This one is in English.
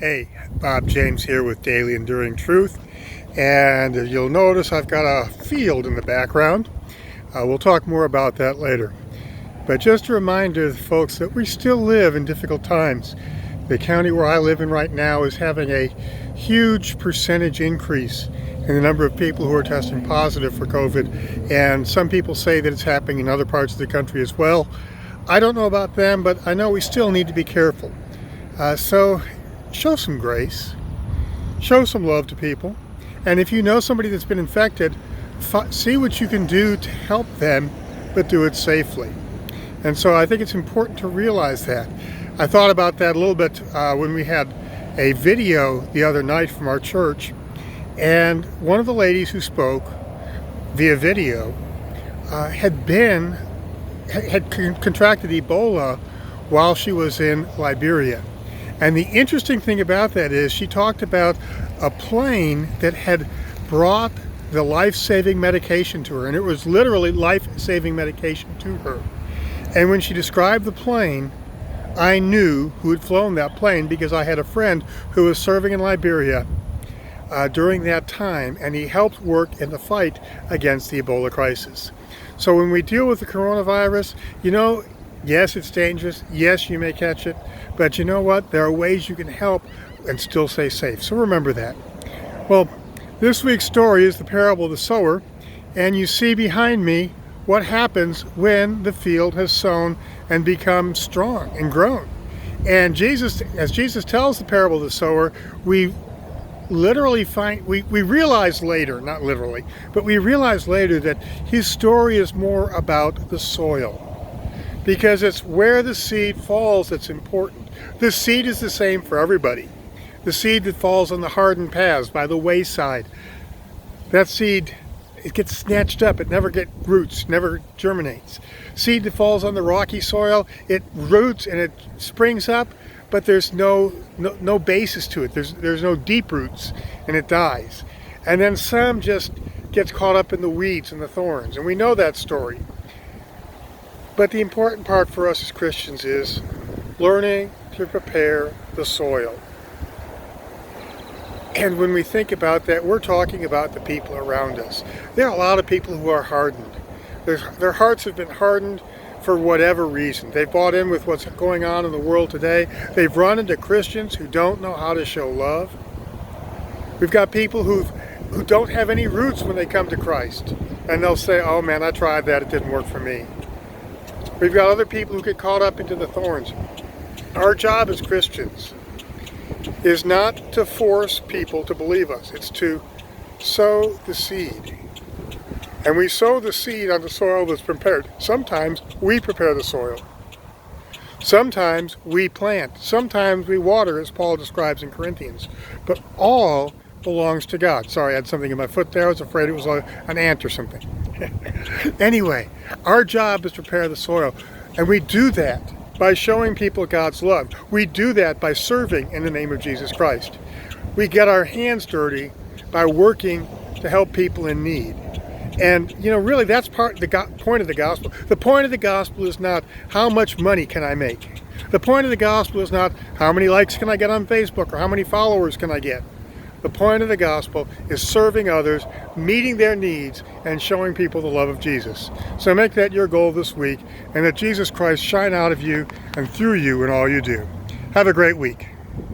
Hey, Bob James here with Daily Enduring Truth, and you'll notice I've got a field in the background. We'll talk more about that later. But just a reminder, folks, that we still live in difficult times. The county where I live in right now is having a huge percentage increase in the number of people who are testing positive for COVID, and some people say that it's happening in other parts of the country as well. I don't know about them, but I know we still need to be careful. So show some grace, show some love to people, and if you know somebody that's been infected, see what you can do to help them, but do it safely. And so I think it's important to realize that. I thought about that a little bit when we had a video the other night from our church, and one of the ladies who spoke via video had contracted Ebola while she was in Liberia. And the interesting thing about that is she talked about a plane that had brought the life-saving medication to her, and it was literally life-saving medication to her. And when she described the plane, I knew who had flown that plane because I had a friend who was serving in Liberia during that time, and he helped work in the fight against the Ebola crisis. So when we deal with the coronavirus, yes, it's dangerous. Yes, you may catch it. But you know what? There are ways you can help and still stay safe. So remember that. Well, this week's story is the parable of the sower. And you see behind me what happens when the field has sown and become strong and grown. And as Jesus tells the parable of the sower, we literally we realize later, not literally, but we realize later that his story is more about the soil. Because it's where the seed falls that's important. The seed is the same for everybody. The seed that falls on the hardened paths by the wayside, that seed, it gets snatched up. It never gets roots, never germinates. Seed that falls on the rocky soil, it roots and it springs up, but there's no basis to it. There's no deep roots, and it dies. And then some just gets caught up in the weeds and the thorns, and we know that story. But the important part for us as Christians is learning to prepare the soil. And when we think about that, we're talking about the people around us. There are a lot of people who are hardened. Their hearts have been hardened for whatever reason. They've bought in with what's going on in the world today. They've run into Christians who don't know how to show love. We've got people who don't have any roots when they come to Christ. And they'll say, oh man, I tried that, it didn't work for me. We've got other people who get caught up into the thorns. Our job as Christians is not to force people to believe us. It's to sow the seed. And we sow the seed on the soil that's prepared. Sometimes we prepare the soil. Sometimes we plant. Sometimes we water, as Paul describes in Corinthians. But all belongs to God. Sorry, I had something in my foot there. I was afraid it was an ant or something. Anyway, our job is to prepare the soil. And we do that by showing people God's love. We do that by serving in the name of Jesus Christ. We get our hands dirty by working to help people in need. And, really that's point of the gospel. The point of the gospel is not how much money can I make. The point of the gospel is not how many likes can I get on Facebook or how many followers can I get. The point of the gospel is serving others, meeting their needs, and showing people the love of Jesus. So make that your goal this week, and that Jesus Christ shine out of you and through you in all you do. Have a great week.